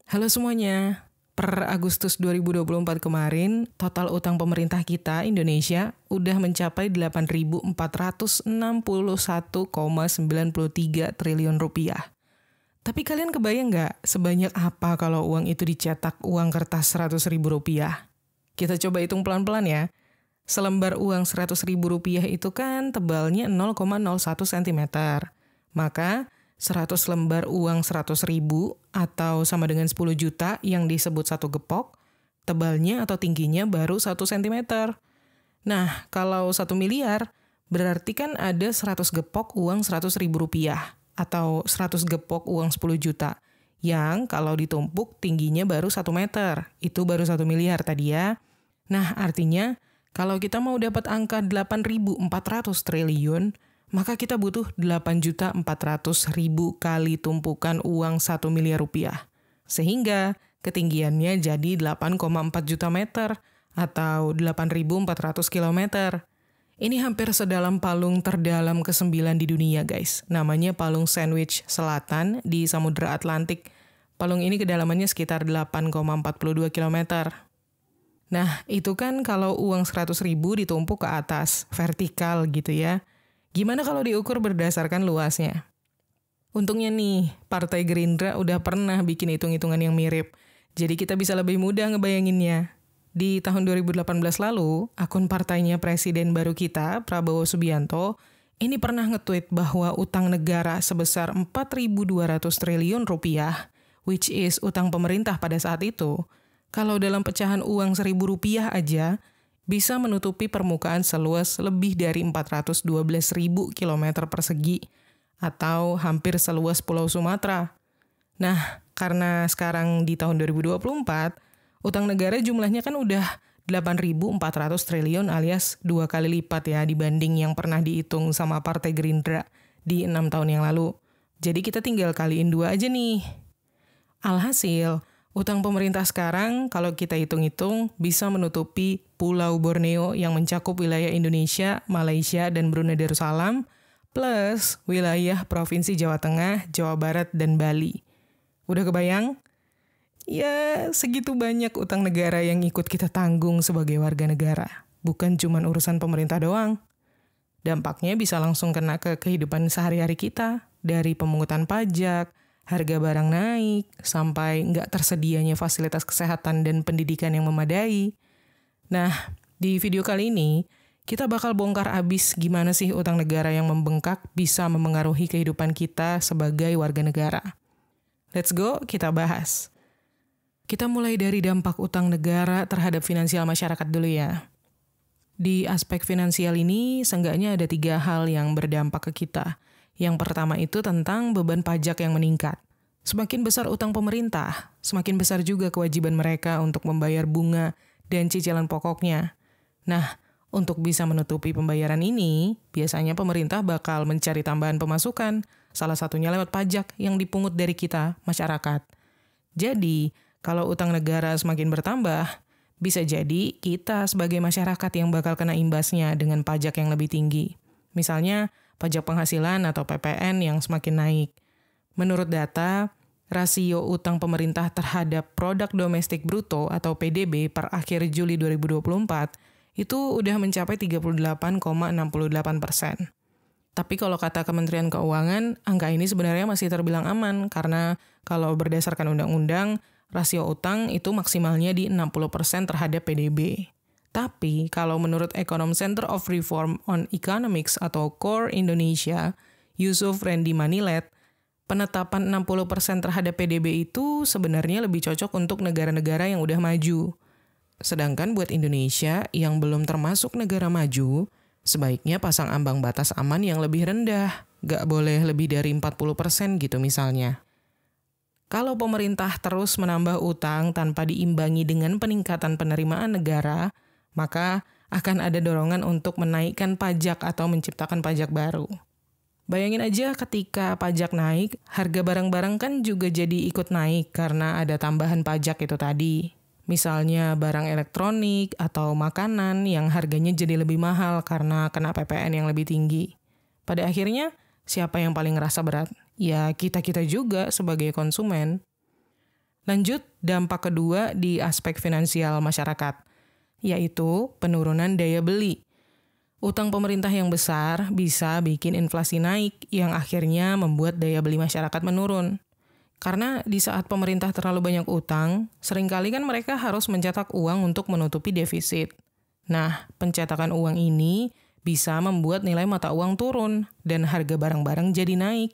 Halo semuanya, per Agustus 2024 kemarin, total utang pemerintah kita, Indonesia, udah mencapai 8.461,93 triliun rupiah. Tapi kalian kebayang nggak sebanyak apa kalau uang itu dicetak uang kertas 100 ribu rupiah? Kita coba hitung pelan-pelan ya. Selembar uang 100 ribu rupiah itu kan tebalnya 0,01 cm. Maka 100 lembar uang 100 ribu atau sama dengan 10 juta yang disebut satu gepok, tebalnya atau tingginya baru 1 cm. Nah, kalau 1 miliar, berarti kan ada 100 gepok uang 100 ribu rupiah atau 100 gepok uang 10 juta yang kalau ditumpuk tingginya baru 1 meter. Itu baru 1 miliar tadi ya. Nah, artinya kalau kita mau dapat angka 8.400 triliun, maka kita butuh 8.400.000 kali tumpukan uang 1 miliar rupiah. Sehingga ketinggiannya jadi 8,4 juta meter atau 8.400 kilometer. Ini hampir sedalam palung terdalam ke-9 di dunia guys. Namanya palung Sandwich Selatan di Samudra Atlantik. Palung ini kedalamannya sekitar 8,42 kilometer. Nah, itu kan kalau uang 100 ribu ditumpuk ke atas, vertikal gitu ya. Gimana kalau diukur berdasarkan luasnya? Untungnya nih, Partai Gerindra udah pernah bikin hitung-hitungan yang mirip. Jadi kita bisa lebih mudah ngebayanginnya. Di tahun 2018 lalu, akun partainya Presiden baru kita, Prabowo Subianto, ini pernah nge-tweet bahwa utang negara sebesar 4.200 triliun rupiah, which is utang pemerintah pada saat itu, kalau dalam pecahan uang 1.000 rupiah aja, bisa menutupi permukaan seluas lebih dari 412.000 km persegi, atau hampir seluas Pulau Sumatera. Nah, karena sekarang di tahun 2024, utang negara jumlahnya kan udah 8.400 triliun alias 2 kali lipat ya dibanding yang pernah dihitung sama Partai Gerindra di 6 tahun yang lalu. Jadi kita tinggal kaliin 2 aja nih. Alhasil, utang pemerintah sekarang kalau kita hitung-hitung bisa menutupi Pulau Borneo yang mencakup wilayah Indonesia, Malaysia, dan Brunei Darussalam, plus wilayah Provinsi Jawa Tengah, Jawa Barat, dan Bali. Udah kebayang? Ya, segitu banyak utang negara yang ikut kita tanggung sebagai warga negara. Bukan cuma urusan pemerintah doang. Dampaknya bisa langsung kena ke kehidupan sehari-hari kita, dari pemungutan pajak, harga barang naik, sampai nggak tersedianya fasilitas kesehatan dan pendidikan yang memadai. Nah, di video kali ini, kita bakal bongkar abis gimana sih utang negara yang membengkak bisa memengaruhi kehidupan kita sebagai warga negara. Let's go, kita bahas. Kita mulai dari dampak utang negara terhadap finansial masyarakat dulu ya. Di aspek finansial ini, seenggaknya ada 3 hal yang berdampak ke kita. Yang pertama itu tentang beban pajak yang meningkat. Semakin besar utang pemerintah, semakin besar juga kewajiban mereka untuk membayar bunga dan cicilan pokoknya. Nah, untuk bisa menutupi pembayaran ini, biasanya pemerintah bakal mencari tambahan pemasukan, salah satunya lewat pajak yang dipungut dari kita, masyarakat. Jadi, kalau utang negara semakin bertambah, bisa jadi kita sebagai masyarakat yang bakal kena imbasnya dengan pajak yang lebih tinggi. Misalnya, pajak penghasilan atau PPN yang semakin naik. Menurut data, rasio utang pemerintah terhadap produk domestik bruto atau PDB per akhir Juli 2024 itu udah mencapai 38,68%. Tapi kalau kata Kementerian Keuangan, angka ini sebenarnya masih terbilang aman karena kalau berdasarkan undang-undang, rasio utang itu maksimalnya di 60% terhadap PDB. Tapi, kalau menurut Ekonom Center of Reform on Economics atau CORE Indonesia, Yusuf Randy Manilet, penetapan 60% terhadap PDB itu sebenarnya lebih cocok untuk negara-negara yang udah maju. Sedangkan buat Indonesia yang belum termasuk negara maju, sebaiknya pasang ambang batas aman yang lebih rendah, gak boleh lebih dari 40% gitu misalnya. Kalau pemerintah terus menambah utang tanpa diimbangi dengan peningkatan penerimaan negara, maka akan ada dorongan untuk menaikkan pajak atau menciptakan pajak baru. Bayangin aja ketika pajak naik, harga barang-barang kan juga jadi ikut naik karena ada tambahan pajak itu tadi. Misalnya barang elektronik atau makanan yang harganya jadi lebih mahal karena kena PPN yang lebih tinggi. Pada akhirnya, siapa yang paling ngerasa berat? Ya kita-kita juga sebagai konsumen. Lanjut, dampak kedua di aspek finansial masyarakat, yaitu penurunan daya beli. Utang pemerintah yang besar bisa bikin inflasi naik yang akhirnya membuat daya beli masyarakat menurun. Karena di saat pemerintah terlalu banyak utang, seringkali kan mereka harus mencetak uang untuk menutupi defisit. Nah, pencetakan uang ini bisa membuat nilai mata uang turun dan harga barang-barang jadi naik.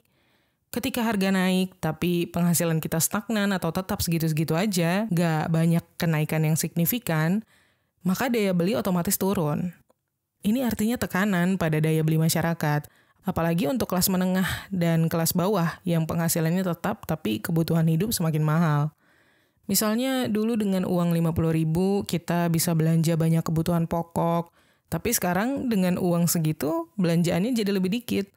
Ketika harga naik, tapi penghasilan kita stagnan atau tetap segitu-segitu aja, nggak banyak kenaikan yang signifikan, maka daya beli otomatis turun. Ini artinya tekanan pada daya beli masyarakat, apalagi untuk kelas menengah dan kelas bawah yang penghasilannya tetap tapi kebutuhan hidup semakin mahal. Misalnya dulu dengan uang 50.000 kita bisa belanja banyak kebutuhan pokok, tapi sekarang dengan uang segitu belanjaannya jadi lebih dikit.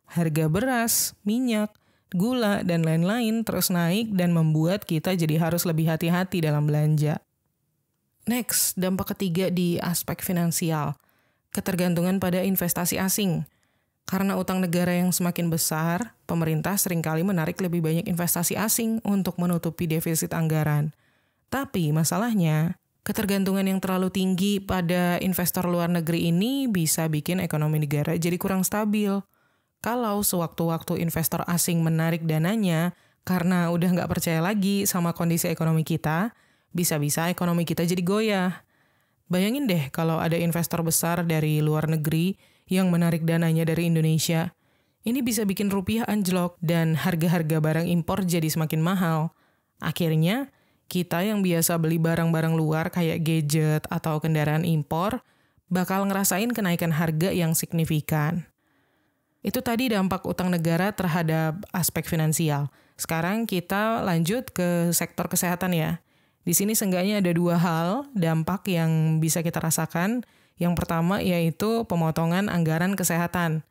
Harga beras, minyak, gula, dan lain-lain terus naik dan membuat kita jadi harus lebih hati-hati dalam belanja. Next, dampak ketiga di aspek finansial, ketergantungan pada investasi asing. Karena utang negara yang semakin besar, pemerintah seringkali menarik lebih banyak investasi asing untuk menutupi defisit anggaran. Tapi masalahnya, ketergantungan yang terlalu tinggi pada investor luar negeri ini bisa bikin ekonomi negara jadi kurang stabil. Kalau sewaktu-waktu investor asing menarik dananya karena udah nggak percaya lagi sama kondisi ekonomi kita, bisa-bisa ekonomi kita jadi goyah. Bayangin deh kalau ada investor besar dari luar negeri yang menarik dananya dari Indonesia. Ini bisa bikin rupiah anjlok dan harga-harga barang impor jadi semakin mahal. Akhirnya, kita yang biasa beli barang-barang luar kayak gadget atau kendaraan impor bakal ngerasain kenaikan harga yang signifikan. Itu tadi dampak utang negara terhadap aspek finansial. Sekarang kita lanjut ke sektor kesehatan ya. Di sini seenggaknya ada 2 hal dampak yang bisa kita rasakan. Yang pertama yaitu pemotongan anggaran kesehatan.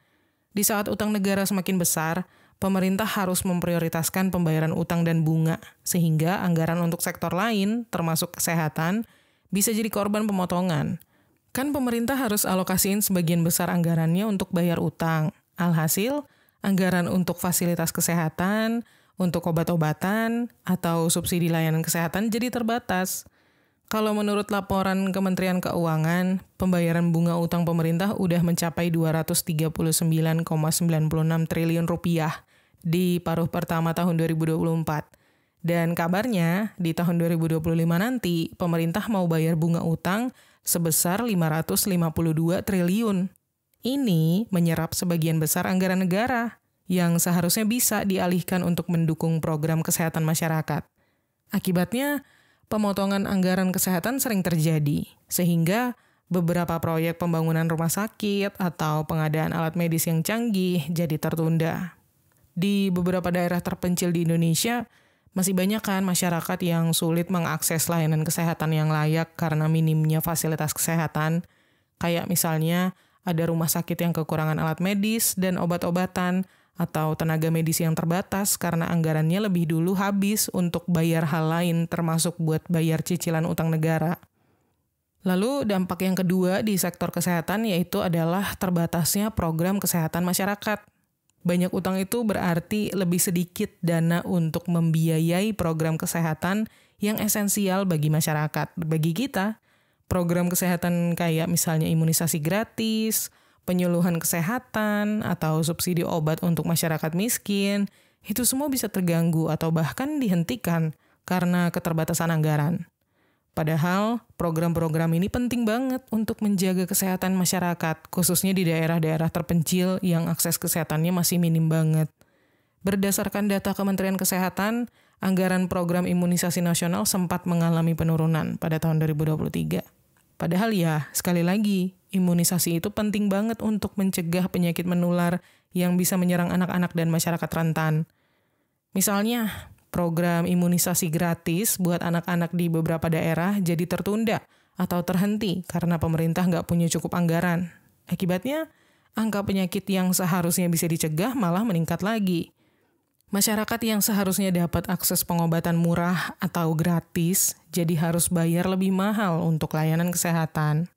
Di saat utang negara semakin besar, pemerintah harus memprioritaskan pembayaran utang dan bunga, sehingga anggaran untuk sektor lain, termasuk kesehatan, bisa jadi korban pemotongan. Kan pemerintah harus alokasiin sebagian besar anggarannya untuk bayar utang. Alhasil, anggaran untuk fasilitas kesehatan, untuk obat-obatan, atau subsidi layanan kesehatan jadi terbatas. Kalau menurut laporan Kementerian Keuangan, pembayaran bunga utang pemerintah udah mencapai 239,96 triliun rupiah di paruh pertama tahun 2024. Dan kabarnya, di tahun 2025 nanti, pemerintah mau bayar bunga utang sebesar 552 triliun. Ini menyerap sebagian besar anggaran negara yang seharusnya bisa dialihkan untuk mendukung program kesehatan masyarakat. Akibatnya, pemotongan anggaran kesehatan sering terjadi, sehingga beberapa proyek pembangunan rumah sakit atau pengadaan alat medis yang canggih jadi tertunda. Di beberapa daerah terpencil di Indonesia, masih banyak kan masyarakat yang sulit mengakses layanan kesehatan yang layak karena minimnya fasilitas kesehatan, kayak misalnya ada rumah sakit yang kekurangan alat medis dan obat-obatan, atau tenaga medis yang terbatas karena anggarannya lebih dulu habis untuk bayar hal lain termasuk buat bayar cicilan utang negara. Lalu dampak yang kedua di sektor kesehatan yaitu adalah terbatasnya program kesehatan masyarakat. Banyak utang itu berarti lebih sedikit dana untuk membiayai program kesehatan yang esensial bagi masyarakat, bagi kita. Program kesehatan kayak misalnya imunisasi gratis, penyuluhan kesehatan, atau subsidi obat untuk masyarakat miskin, itu semua bisa terganggu atau bahkan dihentikan karena keterbatasan anggaran. Padahal, program-program ini penting banget untuk menjaga kesehatan masyarakat, khususnya di daerah-daerah terpencil yang akses kesehatannya masih minim banget. Berdasarkan data Kementerian Kesehatan, anggaran program imunisasi nasional sempat mengalami penurunan pada tahun 2023. Padahal ya, sekali lagi, imunisasi itu penting banget untuk mencegah penyakit menular yang bisa menyerang anak-anak dan masyarakat rentan. Misalnya, program imunisasi gratis buat anak-anak di beberapa daerah jadi tertunda atau terhenti karena pemerintah nggak punya cukup anggaran. Akibatnya, angka penyakit yang seharusnya bisa dicegah malah meningkat lagi. Masyarakat yang seharusnya dapat akses pengobatan murah atau gratis, jadi harus bayar lebih mahal untuk layanan kesehatan.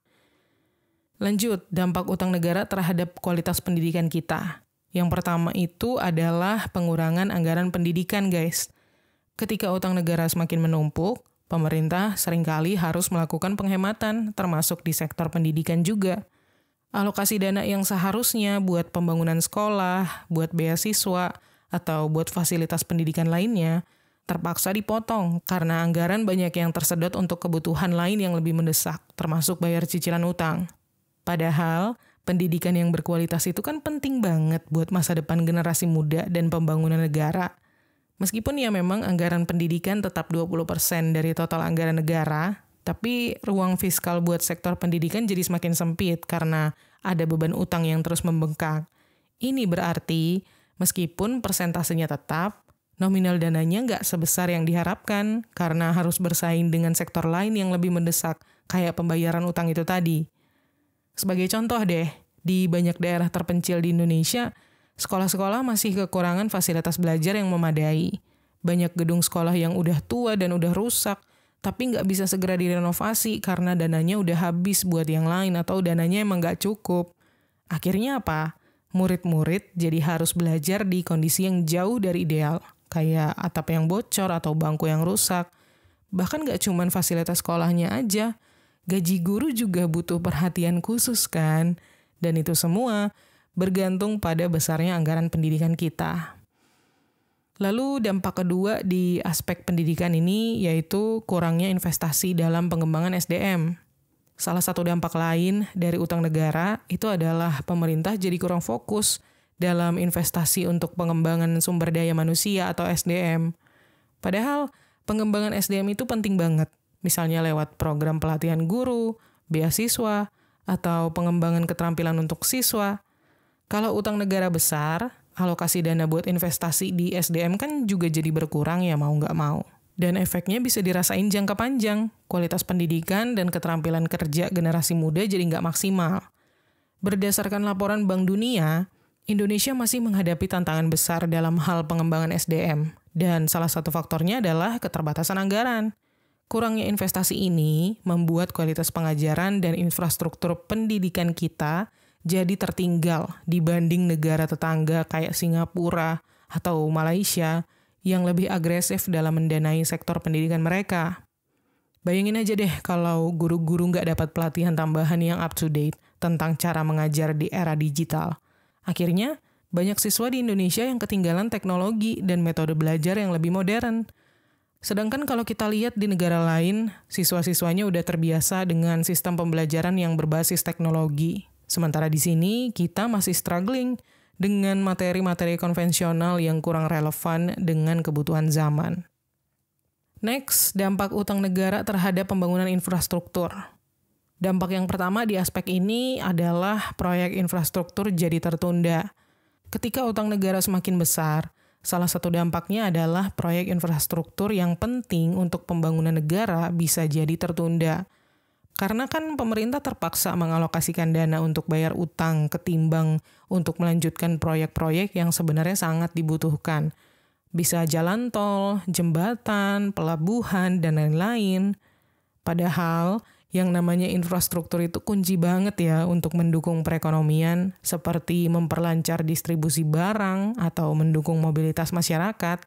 Lanjut, dampak utang negara terhadap kualitas pendidikan kita. Yang pertama itu adalah pengurangan anggaran pendidikan, guys. Ketika utang negara semakin menumpuk, pemerintah seringkali harus melakukan penghematan, termasuk di sektor pendidikan juga. Alokasi dana yang seharusnya buat pembangunan sekolah, buat beasiswa, atau buat fasilitas pendidikan lainnya, terpaksa dipotong karena anggaran banyak yang tersedot untuk kebutuhan lain yang lebih mendesak, termasuk bayar cicilan utang. Padahal, pendidikan yang berkualitas itu kan penting banget buat masa depan generasi muda dan pembangunan negara. Meskipun ya memang anggaran pendidikan tetap 20% dari total anggaran negara, tapi ruang fiskal buat sektor pendidikan jadi semakin sempit karena ada beban utang yang terus membengkak. Ini berarti meskipun persentasenya tetap, nominal dananya nggak sebesar yang diharapkan karena harus bersaing dengan sektor lain yang lebih mendesak, kayak pembayaran utang itu tadi. Sebagai contoh deh, di banyak daerah terpencil di Indonesia, sekolah-sekolah masih kekurangan fasilitas belajar yang memadai. Banyak gedung sekolah yang udah tua dan udah rusak, tapi nggak bisa segera direnovasi karena dananya udah habis buat yang lain atau dananya emang nggak cukup. Akhirnya apa? Murid-murid jadi harus belajar di kondisi yang jauh dari ideal, kayak atap yang bocor atau bangku yang rusak. Bahkan nggak cuman fasilitas sekolahnya aja, gaji guru juga butuh perhatian khusus kan? Dan itu semua bergantung pada besarnya anggaran pendidikan kita. Lalu dampak kedua di aspek pendidikan ini yaitu kurangnya investasi dalam pengembangan SDM. Salah satu dampak lain dari utang negara itu adalah pemerintah jadi kurang fokus dalam investasi untuk pengembangan sumber daya manusia atau SDM. Padahal pengembangan SDM itu penting banget, misalnya lewat program pelatihan guru, beasiswa, atau pengembangan keterampilan untuk siswa. Kalau utang negara besar, alokasi dana buat investasi di SDM kan juga jadi berkurang ya mau nggak mau. Dan efeknya bisa dirasain jangka panjang. Kualitas pendidikan dan keterampilan kerja generasi muda jadi nggak maksimal. Berdasarkan laporan Bank Dunia, Indonesia masih menghadapi tantangan besar dalam hal pengembangan SDM. Dan salah satu faktornya adalah keterbatasan anggaran. Kurangnya investasi ini membuat kualitas pengajaran dan infrastruktur pendidikan kita jadi tertinggal dibanding negara tetangga kayak Singapura atau Malaysia yang lebih agresif dalam mendanai sektor pendidikan mereka. Bayangin aja deh kalau guru-guru nggak dapat pelatihan tambahan yang up to date tentang cara mengajar di era digital. Akhirnya, banyak siswa di Indonesia yang ketinggalan teknologi dan metode belajar yang lebih modern. Sedangkan kalau kita lihat di negara lain, siswa-siswanya udah terbiasa dengan sistem pembelajaran yang berbasis teknologi. Sementara di sini, kita masih struggling dengan materi-materi konvensional yang kurang relevan dengan kebutuhan zaman. Next, dampak utang negara terhadap pembangunan infrastruktur. Dampak yang pertama di aspek ini adalah proyek infrastruktur jadi tertunda. Ketika utang negara semakin besar, salah satu dampaknya adalah proyek infrastruktur yang penting untuk pembangunan negara bisa jadi tertunda. Karena kan pemerintah terpaksa mengalokasikan dana untuk bayar utang ketimbang untuk melanjutkan proyek-proyek yang sebenarnya sangat dibutuhkan. Bisa jalan tol, jembatan, pelabuhan, dan lain-lain. Padahal yang namanya infrastruktur itu kunci banget ya untuk mendukung perekonomian, seperti memperlancar distribusi barang atau mendukung mobilitas masyarakat.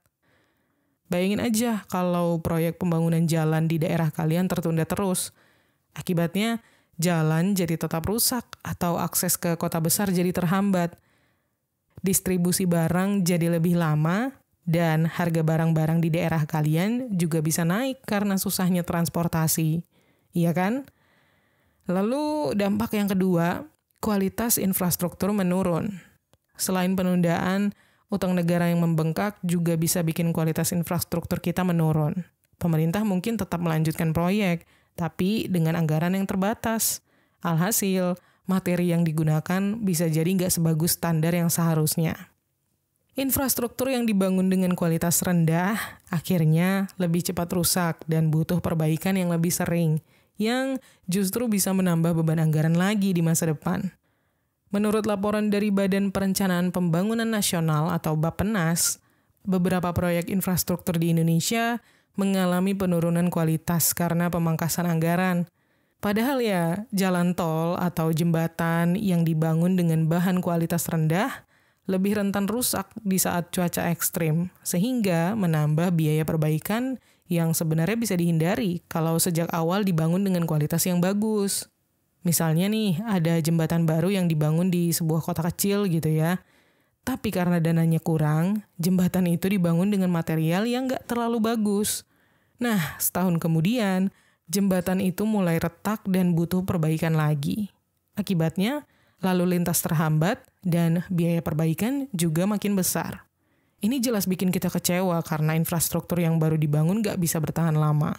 Bayangin aja kalau proyek pembangunan jalan di daerah kalian tertunda terus. Akibatnya, jalan jadi tetap rusak atau akses ke kota besar jadi terhambat. Distribusi barang jadi lebih lama, dan harga barang-barang di daerah kalian juga bisa naik karena susahnya transportasi. Iya kan? Lalu dampak yang kedua, kualitas infrastruktur menurun. Selain penundaan, utang negara yang membengkak juga bisa bikin kualitas infrastruktur kita menurun. Pemerintah mungkin tetap melanjutkan proyek, tapi dengan anggaran yang terbatas. Alhasil, materi yang digunakan bisa jadi nggak sebagus standar yang seharusnya. Infrastruktur yang dibangun dengan kualitas rendah, akhirnya lebih cepat rusak dan butuh perbaikan yang lebih sering, yang justru bisa menambah beban anggaran lagi di masa depan. Menurut laporan dari Badan Perencanaan Pembangunan Nasional atau Bappenas, beberapa proyek infrastruktur di Indonesia mengalami penurunan kualitas karena pemangkasan anggaran. Padahal ya, jalan tol atau jembatan yang dibangun dengan bahan kualitas rendah lebih rentan rusak di saat cuaca ekstrim, sehingga menambah biaya perbaikan yang sebenarnya bisa dihindari kalau sejak awal dibangun dengan kualitas yang bagus. Misalnya nih, ada jembatan baru yang dibangun di sebuah kota kecil gitu ya. Tapi karena dananya kurang, jembatan itu dibangun dengan material yang nggak terlalu bagus. Nah, setahun kemudian, jembatan itu mulai retak dan butuh perbaikan lagi. Akibatnya, lalu lintas terhambat dan biaya perbaikan juga makin besar. Ini jelas bikin kita kecewa karena infrastruktur yang baru dibangun nggak bisa bertahan lama.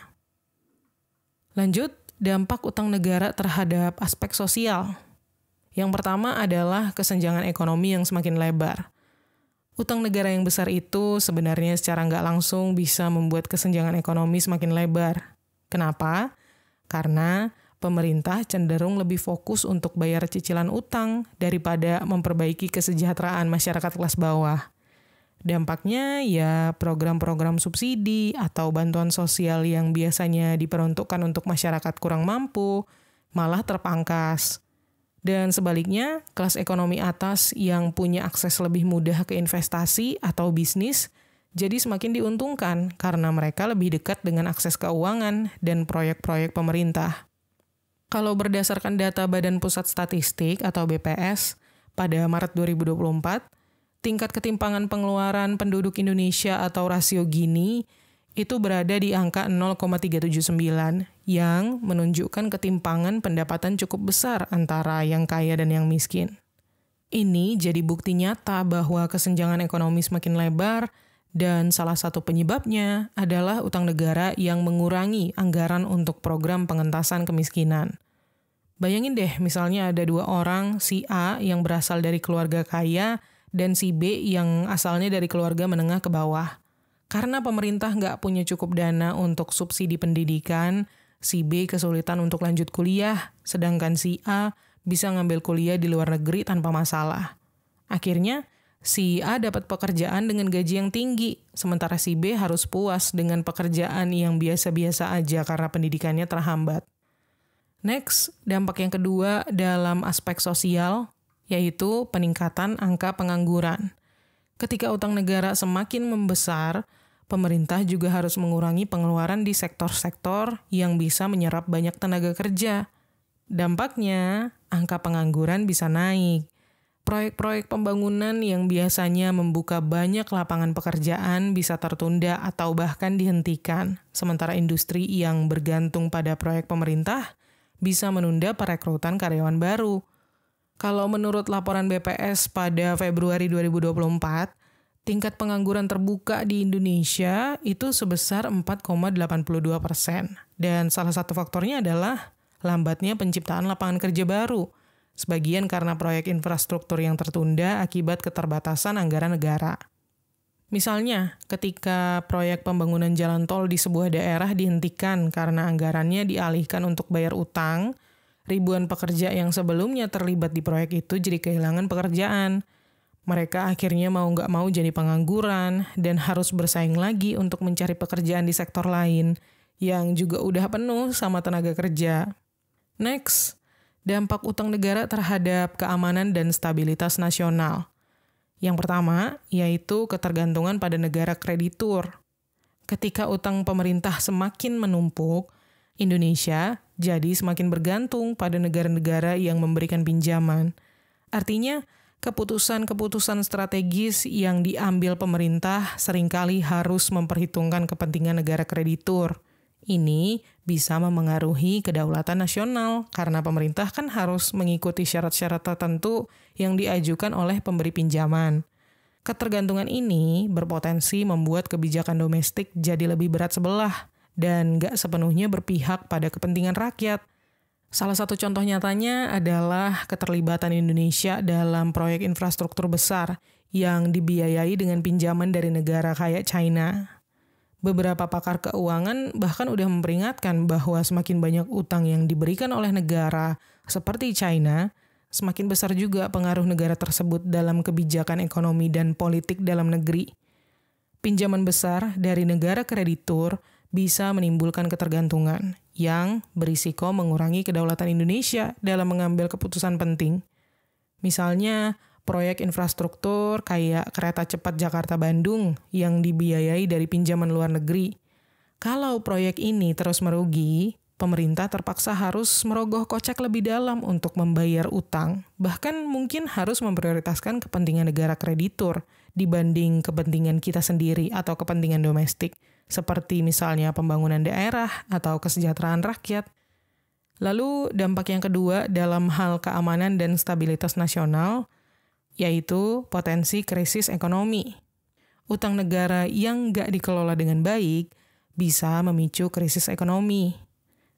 Lanjut, dampak utang negara terhadap aspek sosial. Yang pertama adalah kesenjangan ekonomi yang semakin lebar. Utang negara yang besar itu sebenarnya secara nggak langsung bisa membuat kesenjangan ekonomi semakin lebar. Kenapa? Karena pemerintah cenderung lebih fokus untuk bayar cicilan utang daripada memperbaiki kesejahteraan masyarakat kelas bawah. Dampaknya ya program-program subsidi atau bantuan sosial yang biasanya diperuntukkan untuk masyarakat kurang mampu malah terpangkas. Dan sebaliknya, kelas ekonomi atas yang punya akses lebih mudah ke investasi atau bisnis jadi semakin diuntungkan karena mereka lebih dekat dengan akses keuangan dan proyek-proyek pemerintah. Kalau berdasarkan data Badan Pusat Statistik atau BPS, pada Maret 2024, tingkat ketimpangan pengeluaran penduduk Indonesia atau rasio Gini itu berada di angka 0,379 yang menunjukkan ketimpangan pendapatan cukup besar antara yang kaya dan yang miskin. Ini jadi bukti nyata bahwa kesenjangan ekonomi semakin lebar dan salah satu penyebabnya adalah utang negara yang mengurangi anggaran untuk program pengentasan kemiskinan. Bayangin deh, misalnya ada dua orang, si A yang berasal dari keluarga kaya dan si B yang asalnya dari keluarga menengah ke bawah. Karena pemerintah nggak punya cukup dana untuk subsidi pendidikan, si B kesulitan untuk lanjut kuliah, sedangkan si A bisa ngambil kuliah di luar negeri tanpa masalah. Akhirnya, si A dapat pekerjaan dengan gaji yang tinggi, sementara si B harus puas dengan pekerjaan yang biasa-biasa aja karena pendidikannya terhambat. Next, dampak yang kedua dalam aspek sosial, yaitu peningkatan angka pengangguran. Ketika utang negara semakin membesar, pemerintah juga harus mengurangi pengeluaran di sektor-sektor yang bisa menyerap banyak tenaga kerja. Dampaknya, angka pengangguran bisa naik. Proyek-proyek pembangunan yang biasanya membuka banyak lapangan pekerjaan bisa tertunda atau bahkan dihentikan, sementara industri yang bergantung pada proyek pemerintah bisa menunda perekrutan karyawan baru. Kalau menurut laporan BPS pada Februari 2024, tingkat pengangguran terbuka di Indonesia itu sebesar 4,82%. Dan salah satu faktornya adalah lambatnya penciptaan lapangan kerja baru, sebagian karena proyek infrastruktur yang tertunda akibat keterbatasan anggaran negara. Misalnya, ketika proyek pembangunan jalan tol di sebuah daerah dihentikan karena anggarannya dialihkan untuk bayar utang, ribuan pekerja yang sebelumnya terlibat di proyek itu jadi kehilangan pekerjaan. Mereka akhirnya mau nggak mau jadi pengangguran dan harus bersaing lagi untuk mencari pekerjaan di sektor lain yang juga udah penuh sama tenaga kerja. Next, dampak utang negara terhadap keamanan dan stabilitas nasional. Yang pertama, yaitu ketergantungan pada negara kreditur. Ketika utang pemerintah semakin menumpuk, Indonesia jadi semakin bergantung pada negara-negara yang memberikan pinjaman. Artinya, keputusan-keputusan strategis yang diambil pemerintah seringkali harus memperhitungkan kepentingan negara kreditur. Ini bisa memengaruhi kedaulatan nasional karena pemerintah kan harus mengikuti syarat-syarat tertentu yang diajukan oleh pemberi pinjaman. Ketergantungan ini berpotensi membuat kebijakan domestik jadi lebih berat sebelah dan nggak sepenuhnya berpihak pada kepentingan rakyat. Salah satu contoh nyatanya adalah keterlibatan Indonesia dalam proyek infrastruktur besar yang dibiayai dengan pinjaman dari negara kayak China. Beberapa pakar keuangan bahkan udah memperingatkan bahwa semakin banyak utang yang diberikan oleh negara seperti China, semakin besar juga pengaruh negara tersebut dalam kebijakan ekonomi dan politik dalam negeri. Pinjaman besar dari negara kreditur bisa menimbulkan ketergantungan yang berisiko mengurangi kedaulatan Indonesia dalam mengambil keputusan penting. Misalnya, Proyek infrastruktur kayak kereta cepat Jakarta-Bandung yang dibiayai dari pinjaman luar negeri. Kalau proyek ini terus merugi, pemerintah terpaksa harus merogoh kocek lebih dalam untuk membayar utang, bahkan mungkin harus memprioritaskan kepentingan negara kreditur dibanding kepentingan kita sendiri atau kepentingan domestik, seperti misalnya pembangunan daerah atau kesejahteraan rakyat. Lalu dampak yang kedua dalam hal keamanan dan stabilitas nasional, yaitu potensi krisis ekonomi. Utang negara yang nggak dikelola dengan baik bisa memicu krisis ekonomi.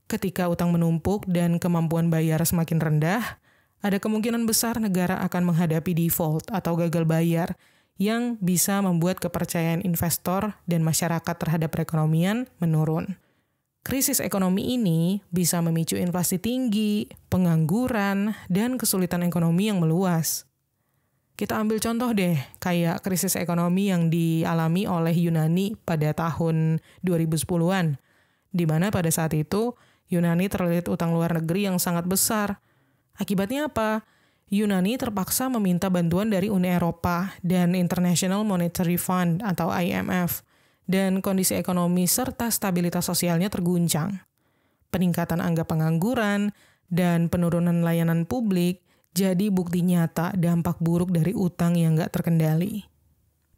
Ketika utang menumpuk dan kemampuan bayar semakin rendah, ada kemungkinan besar negara akan menghadapi default atau gagal bayar yang bisa membuat kepercayaan investor dan masyarakat terhadap perekonomian menurun. Krisis ekonomi ini bisa memicu inflasi tinggi, pengangguran, dan kesulitan ekonomi yang meluas. Kita ambil contoh deh, kayak krisis ekonomi yang dialami oleh Yunani pada tahun 2010-an, di mana pada saat itu Yunani terlilit utang luar negeri yang sangat besar. Akibatnya apa? Yunani terpaksa meminta bantuan dari Uni Eropa dan International Monetary Fund atau IMF, dan kondisi ekonomi serta stabilitas sosialnya terguncang. Peningkatan angka pengangguran dan penurunan layanan publik jadi bukti nyata dampak buruk dari utang yang nggak terkendali.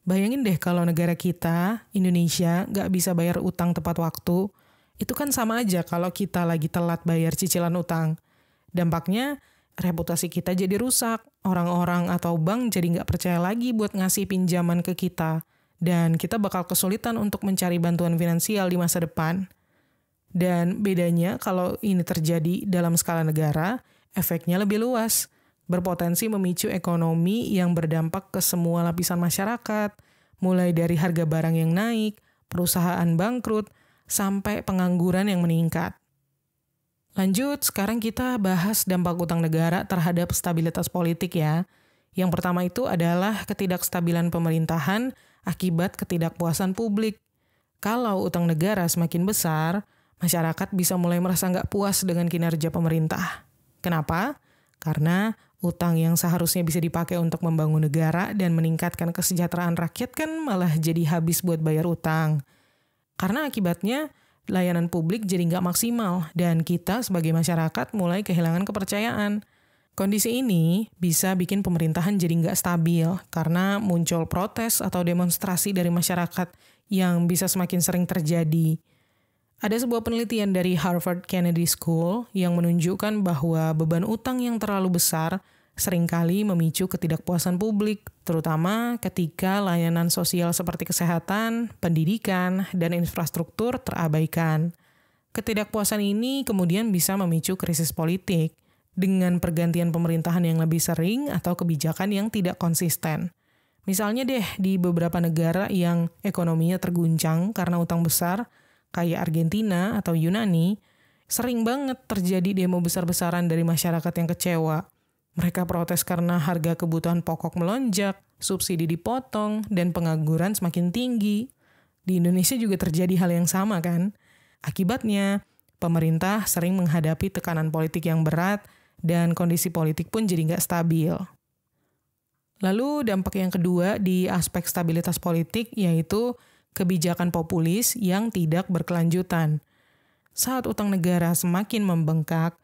Bayangin deh kalau negara kita, Indonesia, nggak bisa bayar utang tepat waktu, itu kan sama aja kalau kita lagi telat bayar cicilan utang. Dampaknya, reputasi kita jadi rusak, orang-orang atau bank jadi nggak percaya lagi buat ngasih pinjaman ke kita, dan kita bakal kesulitan untuk mencari bantuan finansial di masa depan. Dan bedanya kalau ini terjadi dalam skala negara, efeknya lebih luas, berpotensi memicu ekonomi yang berdampak ke semua lapisan masyarakat, mulai dari harga barang yang naik, perusahaan bangkrut, sampai pengangguran yang meningkat. Lanjut, sekarang kita bahas dampak utang negara terhadap stabilitas politik ya. Yang pertama itu adalah ketidakstabilan pemerintahan akibat ketidakpuasan publik. Kalau utang negara semakin besar, masyarakat bisa mulai merasa nggak puas dengan kinerja pemerintah. Kenapa? Karena utang yang seharusnya bisa dipakai untuk membangun negara dan meningkatkan kesejahteraan rakyat kan malah jadi habis buat bayar utang. Karena akibatnya layanan publik jadi nggak maksimal dan kita sebagai masyarakat mulai kehilangan kepercayaan. Kondisi ini bisa bikin pemerintahan jadi nggak stabil karena muncul protes atau demonstrasi dari masyarakat yang bisa semakin sering terjadi. Ada sebuah penelitian dari Harvard Kennedy School yang menunjukkan bahwa beban utang yang terlalu besar seringkali memicu ketidakpuasan publik, terutama ketika layanan sosial seperti kesehatan, pendidikan, dan infrastruktur terabaikan. Ketidakpuasan ini kemudian bisa memicu krisis politik dengan pergantian pemerintahan yang lebih sering atau kebijakan yang tidak konsisten. Misalnya deh, di beberapa negara yang ekonominya terguncang karena utang besar, kayak Argentina atau Yunani, sering banget terjadi demo besar-besaran dari masyarakat yang kecewa. Mereka protes karena harga kebutuhan pokok melonjak, subsidi dipotong, dan pengangguran semakin tinggi. Di Indonesia juga terjadi hal yang sama kan? Akibatnya, pemerintah sering menghadapi tekanan politik yang berat dan kondisi politik pun jadi nggak stabil. Lalu dampak yang kedua di aspek stabilitas politik yaitu kebijakan populis yang tidak berkelanjutan. Saat utang negara semakin membengkak,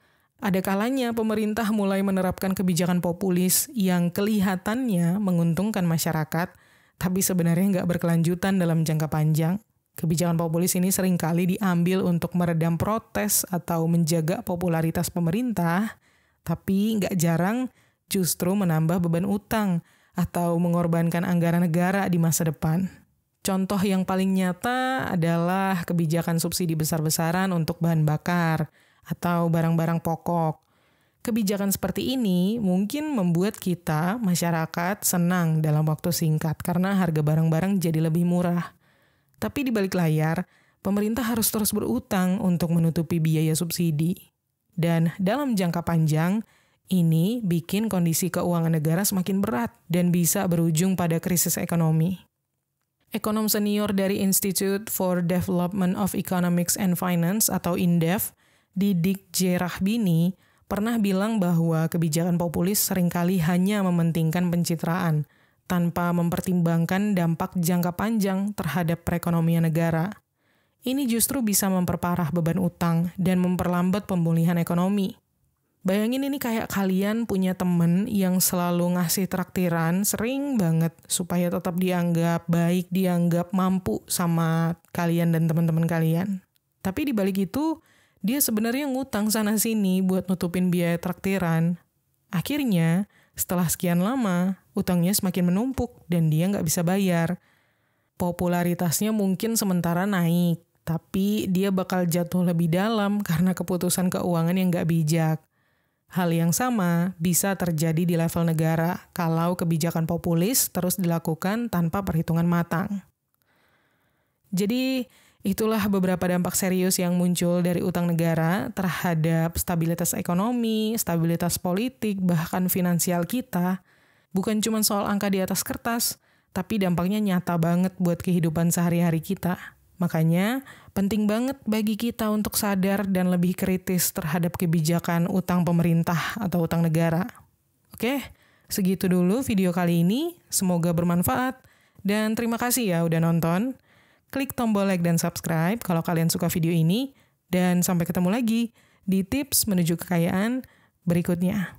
ada kalanya pemerintah mulai menerapkan kebijakan populis yang kelihatannya menguntungkan masyarakat, tapi sebenarnya nggak berkelanjutan dalam jangka panjang. Kebijakan populis ini seringkali diambil untuk meredam protes atau menjaga popularitas pemerintah, tapi nggak jarang justru menambah beban utang atau mengorbankan anggaran negara di masa depan. Contoh yang paling nyata adalah kebijakan subsidi besar-besaran untuk bahan bakar atau barang-barang pokok. Kebijakan seperti ini mungkin membuat kita, masyarakat, senang dalam waktu singkat karena harga barang-barang jadi lebih murah. Tapi di balik layar, pemerintah harus terus berutang untuk menutupi biaya subsidi. Dan dalam jangka panjang, ini bikin kondisi keuangan negara semakin berat dan bisa berujung pada krisis ekonomi. Ekonom senior dari Institute for Development of Economics and Finance atau INDEF, Didik J. Rahbini, pernah bilang bahwa kebijakan populis seringkali hanya mementingkan pencitraan, tanpa mempertimbangkan dampak jangka panjang terhadap perekonomian negara. Ini justru bisa memperparah beban utang dan memperlambat pemulihan ekonomi. Bayangin ini kayak kalian punya temen yang selalu ngasih traktiran, sering banget, supaya tetap dianggap baik, dianggap mampu sama kalian dan teman-teman kalian. Tapi di balik itu, dia sebenarnya ngutang sana-sini buat nutupin biaya traktiran. Akhirnya, setelah sekian lama, utangnya semakin menumpuk dan dia nggak bisa bayar. Popularitasnya mungkin sementara naik, tapi dia bakal jatuh lebih dalam karena keputusan keuangan yang nggak bijak. Hal yang sama bisa terjadi di level negara kalau kebijakan populis terus dilakukan tanpa perhitungan matang. Jadi, itulah beberapa dampak serius yang muncul dari utang negara terhadap stabilitas ekonomi, stabilitas politik, bahkan finansial kita. Bukan cuma soal angka di atas kertas, tapi dampaknya nyata banget buat kehidupan sehari-hari kita. Makanya, penting banget bagi kita untuk sadar dan lebih kritis terhadap kebijakan utang pemerintah atau utang negara. Oke, segitu dulu video kali ini. Semoga bermanfaat. Dan terima kasih ya udah nonton. Klik tombol like dan subscribe kalau kalian suka video ini. Dan sampai ketemu lagi di tips menuju kekayaan berikutnya.